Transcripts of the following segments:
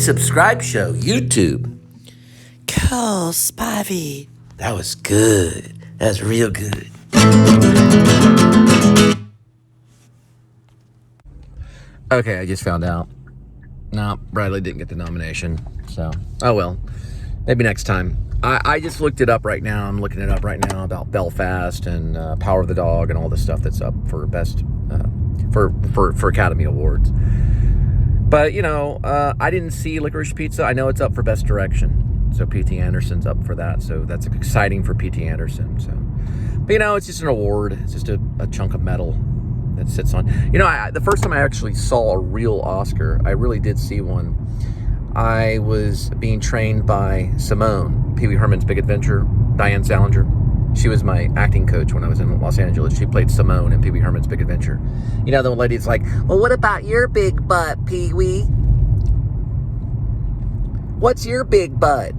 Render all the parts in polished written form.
subscribe show, YouTube. Cole Spivey. That was good. That was real good. Okay, I just found out. No, Bradley didn't get the nomination. So, oh well. Maybe next time. I just looked it up right now. I'm looking it up right now about Belfast and Power of the Dog and all the stuff that's up for best for Academy Awards. But you know, I didn't see Licorice Pizza. I know it's up for Best Direction, so P.T. Anderson's up for that. So that's exciting for P.T. Anderson. So, but you know, it's just an award. It's just a chunk of metal that sits on. You know, the first time I actually saw a real Oscar, I really did see one. I was being trained by Simone, Pee Wee Herman's Big Adventure, Diane Salinger. She was my acting coach when I was in Los Angeles. She played Simone in Pee Wee Herman's Big Adventure. You know, the lady's like, well, what about your big butt, Pee Wee? What's your big butt?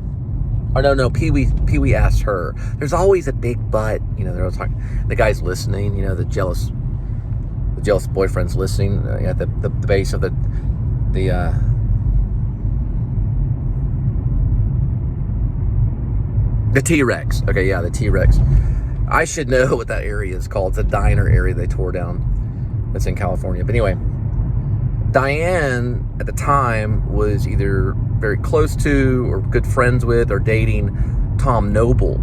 Or no, Pee Wee asked her. There's always a big butt. You know, they're always talking. The guy's listening, you know, the jealous boyfriend's listening at the base of the T-Rex. Okay, yeah, the T-Rex. I should know what that area is called. It's a diner area they tore down. That's in California. But anyway, Diane at the time was either very close to or good friends with or dating Tom Noble,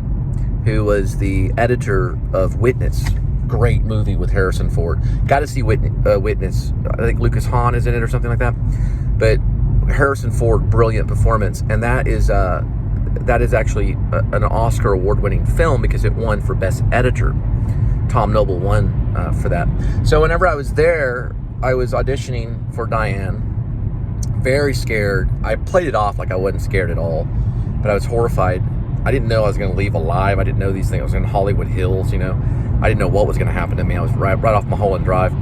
who was the editor of Witness. Great movie with Harrison Ford. Got to see Witness. I think Lucas Hahn is in it or something like that. But Harrison Ford, brilliant performance. And that is actually an Oscar award-winning film because it won for Best Editor. Tom Noble won for that. So whenever I was there, I was auditioning for Diane. Very scared. I played it off like I wasn't scared at all, but I was horrified. I didn't know I was going to leave alive. I didn't know these things. I was in Hollywood Hills, you know. I didn't know what was going to happen to me. I was right off Mulholland Drive.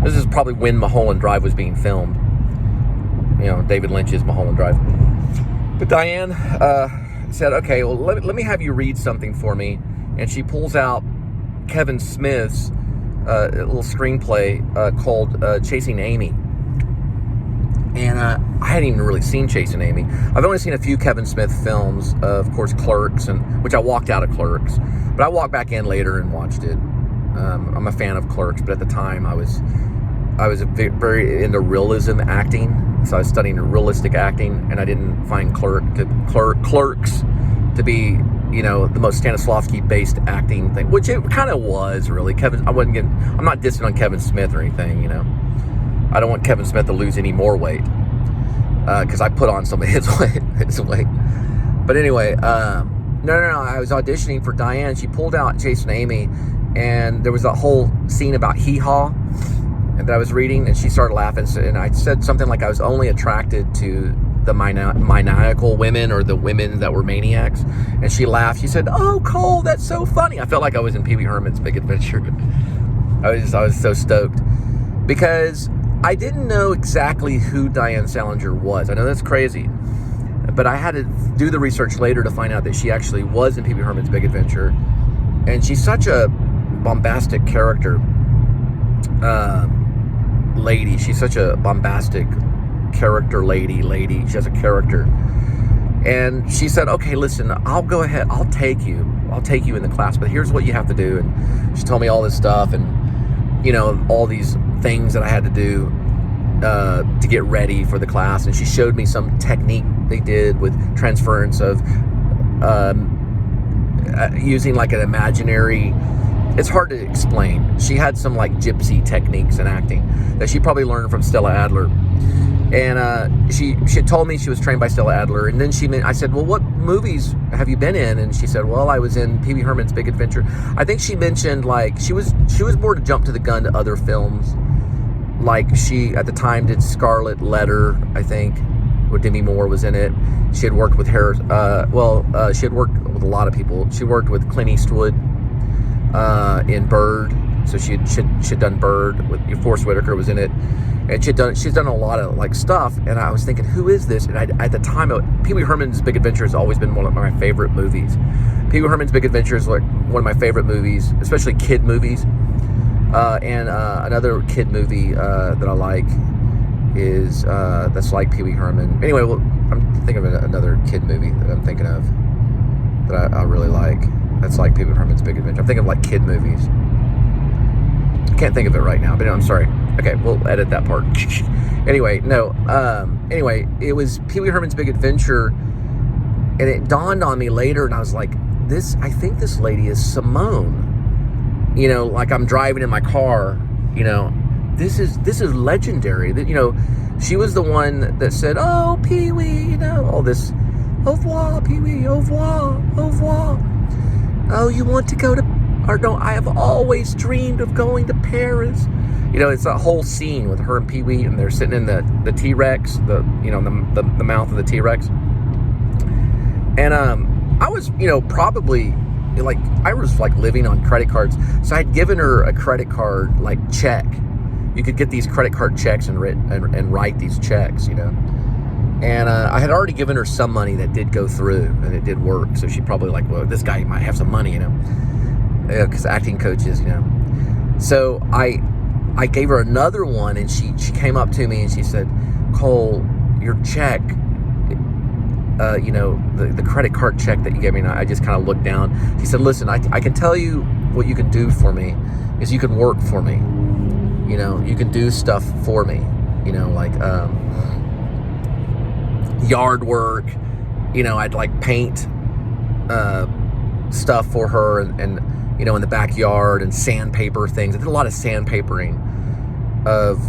This is probably when Mulholland Drive was being filmed. You know, David Lynch's Mulholland Drive. But Diane said, okay, well, let me have you read something for me. And she pulls out Kevin Smith's little screenplay called Chasing Amy. And I hadn't even really seen Chasing Amy. I've only seen a few Kevin Smith films, of course, Clerks, which I walked out of Clerks. But I walked back in later and watched it. I'm a fan of Clerks, but at the time I was very into realism acting. So I was studying realistic acting, and I didn't find Clerks to be, you know, the most Stanislavski-based acting thing, which it kind of was, really. I'm not dissing on Kevin Smith or anything, you know. I don't want Kevin Smith to lose any more weight because I put on some of his weight. But anyway, no. I was auditioning for Diane. She pulled out Chasing Amy, and there was a whole scene about hee-haw that I was reading, and she started laughing, and I said something like I was only attracted to the maniacal women or the women that were maniacs, and she laughed. She said, "Oh, Cole, that's so funny." I felt like I was in Pee Wee Herman's Big Adventure. I was so stoked because I didn't know exactly who Diane Salinger was. I know that's crazy, but I had to do the research later to find out that she actually was in Pee Wee Herman's Big Adventure, and she's such a bombastic character. Lady. She's such a bombastic character lady. She has a character. And she said, okay, listen, I'll go ahead. I'll take you in the class, but here's what you have to do. And she told me all this stuff and, you know, all these things that I had to do to get ready for the class. And she showed me some technique they did with transference of using like an imaginary... It's hard to explain. She had some like gypsy techniques in acting that she probably learned from Stella Adler. And she had told me she was trained by Stella Adler. And then I said, well, what movies have you been in? And she said, well, I was in Pee Wee Herman's Big Adventure. I think she mentioned like she was more to jump to the gun to other films. Like she at the time did Scarlet Letter, I think, where Demi Moore was in it. She had worked with she had worked with a lot of people. She worked with Clint Eastwood in Bird, so she'd done Bird with Forrest Whitaker was in it, and she's done a lot of like stuff. And I was thinking, who is this? And at the time, Pee Wee Herman's Big Adventure has always been one of my favorite movies. Pee Wee Herman's Big Adventure is like one of my favorite movies, especially kid movies. And another kid movie that I like is that's like Pee Wee Herman. Anyway, well, I'm thinking of another kid movie that I'm thinking of that I really like. That's like Pee Wee Herman's Big Adventure. I'm thinking of like kid movies. I can't think of it right now, but I'm sorry. Okay, we'll edit that part. Anyway, no. Anyway, it was Pee Wee Herman's Big Adventure, and it dawned on me later, and I was like, I think this lady is Simone. You know, like I'm driving in my car, you know, this is legendary. That, you know, she was the one that said, "Oh, Pee Wee," you know, all this, "Au revoir, Pee Wee, au revoir, au revoir. Oh, you want to go to, or no, I have always dreamed of going to Paris." You know, it's a whole scene with her and Pee Wee, and they're sitting in the T-Rex, the mouth of the T-Rex. And I was, you know, probably like, I was like living on credit cards, so I'd given her a credit card like check. You could get these credit card checks and write these checks, you know. And I had already given her some money that did go through, and it did work. So she probably like, well, this guy might have some money, you know, because acting coaches, you know. So I gave her another one, and she came up to me and she said, "Cole, your check, you know, the credit card check that you gave me," and I just kind of looked down. She said, "Listen, I can tell you what you can do for me is you can work for me. You know, you can do stuff for me, you know, like yard work. You know, I'd like paint stuff for her and you know, in the backyard, and sandpaper things. I did a lot of sandpapering of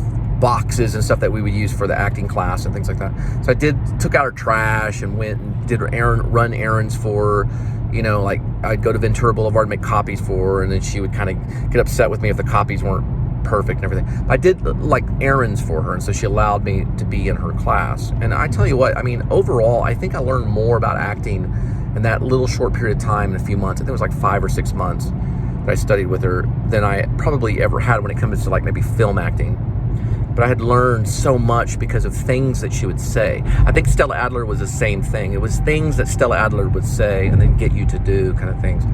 boxes and stuff that we would use for the acting class and things like that. So I took out her trash and went and did run errands for her. You know, like I'd go to Ventura Boulevard and make copies for her, and then she would kind of get upset with me if the copies weren't perfect and everything. I did like errands for her, and so she allowed me to be in her class. And I tell you what, I mean, overall, I think I learned more about acting in that little short period of time, in a few months. I think it was like 5 or 6 months that I studied with her, than I probably ever had when it comes to like maybe film acting. But I had learned so much because of things that she would say. I think Stella Adler was the same thing. It was things that Stella Adler would say and then get you to do kind of things.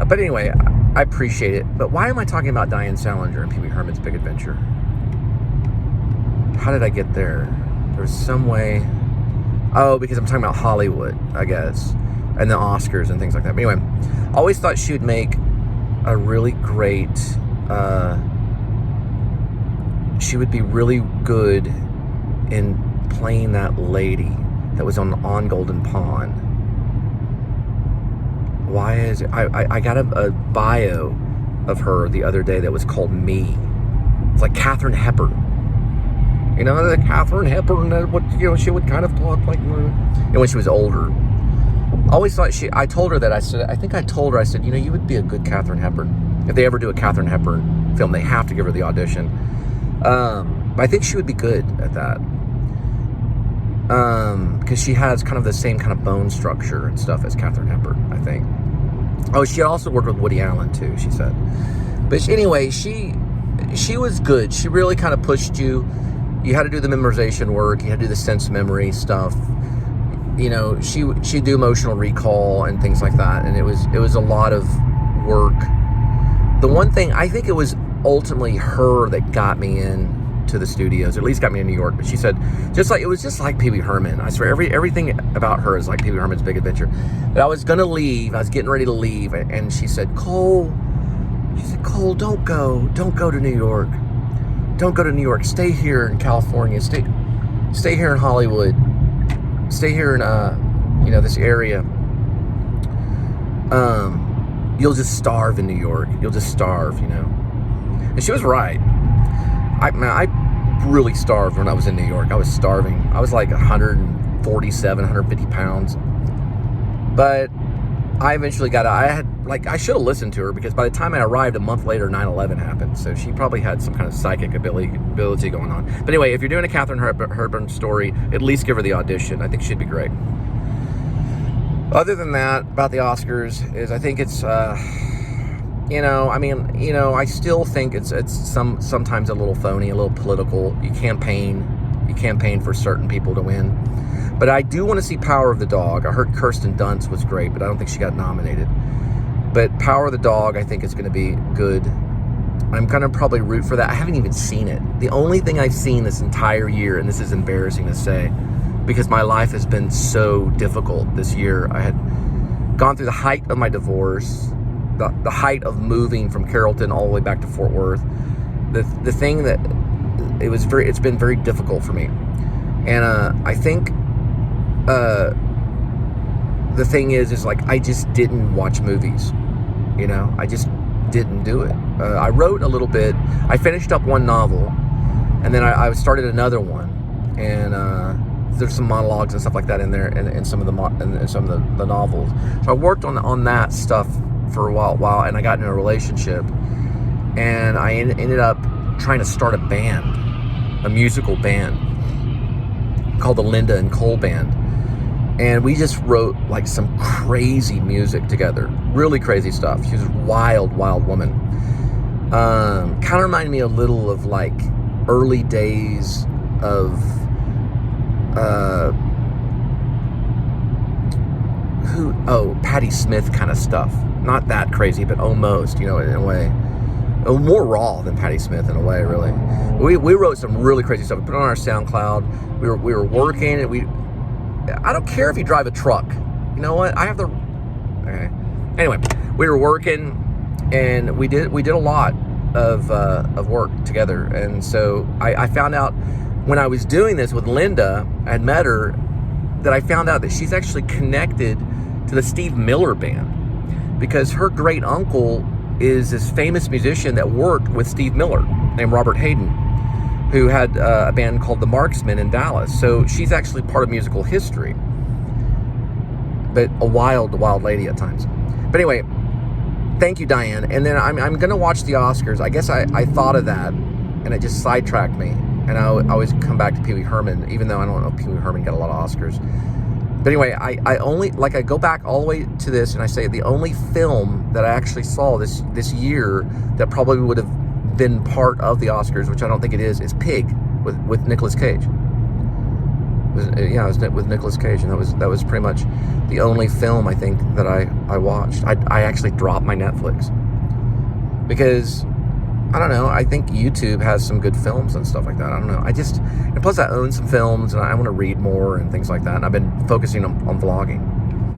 But anyway, I appreciate it. But why am I talking about Diane Salinger and Pee Wee Herman's Big Adventure? How did I get there? There was some way. Oh, because I'm talking about Hollywood, I guess, and the Oscars and things like that. But anyway, I always thought she would make a really great, she would be really good in playing that lady that was on Golden Pond. Why is it? I got a bio of her the other day that was called Me. It's like Katharine Hepburn. You know, the Katharine Hepburn, what, you know, she would kind of talk like, and when she was older. I always thought I told her that, I said, I said, you know, you would be a good Katharine Hepburn. If they ever do a Katharine Hepburn film, they have to give her the audition. But I think she would be good at that. Because she has kind of the same kind of bone structure and stuff as Katharine Hepburn, I think. Oh, she also worked with Woody Allen too, she said. But anyway, she was good. She really kind of pushed you. You had to do the memorization work. You had to do the sense memory stuff. You know, she'd do emotional recall and things like that. And it was a lot of work. The one thing, I think it was ultimately her that got me in to the studios, or at least got me in New York. But she said, it was just like Pee Wee Herman. I swear, everything about her is like Pee Wee Herman's Big Adventure. But I was gonna leave. I was getting ready to leave, and she said, Cole, don't go to New York. Don't go to New York. Stay here in California. Stay here in Hollywood. Stay here in you know, this area. You'll just starve in New York. You'll just starve, you know. And she was right. I really starved when I was in New York. I was starving. I was like 147, 150 pounds. But I eventually got out. I should have listened to her, because by the time I arrived a month later, 9/11 happened. So she probably had some kind of psychic ability going on. But anyway, if you're doing a Katharine Hepburn story, at least give her the audition. I think she'd be great. Other than that, about the Oscars, is I think it's, you know, I mean, you know, I still think it's sometimes a little phony, a little political. You campaign for certain people to win. But I do want to see Power of the Dog. I heard Kirsten Dunst was great, but I don't think she got nominated. But Power of the Dog, I think, is going to be good. I'm gonna probably root for that. I haven't even seen it. The only thing I've seen this entire year, and this is embarrassing to say, because my life has been so difficult this year. I had gone through the height of my divorce, the height of moving from Carrollton all the way back to Fort Worth. The thing that it's been very difficult for me, and I think the thing is like I just didn't watch movies. I just didn't do it. I wrote a little bit. I finished up one novel, and then I started another one, and there's some monologues and stuff like that in there, and some of the novels. So I worked on that stuff for a while, and I got in a relationship, and I ended up trying to start a musical band called the Linda and Cole Band. And we just wrote like some crazy music together, really crazy stuff. She was a wild, wild woman. Kind of reminded me a little of like early days of Patti Smith kind of stuff. Not that crazy, but almost, in a way. More raw than Patti Smith in a way, really. We wrote some really crazy stuff. We put it on our SoundCloud. We were working, and I don't care if you drive a truck. You know what? Okay. Anyway, we were working, and we did a lot of work together. And so I found out when I was doing this with Linda, I had met her, that I found out that she's actually connected to the Steve Miller Band, because her great uncle is this famous musician that worked with Steve Miller named Robert Hayden, who had a band called the Marksmen in Dallas. So she's actually part of musical history, but a wild, wild lady at times. But anyway, thank you, Diane. And then I'm going to watch the Oscars. I guess I thought of that, and it just sidetracked me. And I always come back to Pee Wee Herman, even though I don't know if Pee Wee Herman got a lot of Oscars. But anyway, I go back all the way to this, and I say the only film that I actually saw this year that probably would have been part of the Oscars, which I don't think it is Pig with Nicolas Cage. It was with Nicolas Cage, and that was pretty much the only film I think that I watched. I actually dropped my Netflix because I don't know. I think YouTube has some good films and stuff like that. I don't know. And plus I own some films, and I want to read more and things like that. And I've been focusing on vlogging.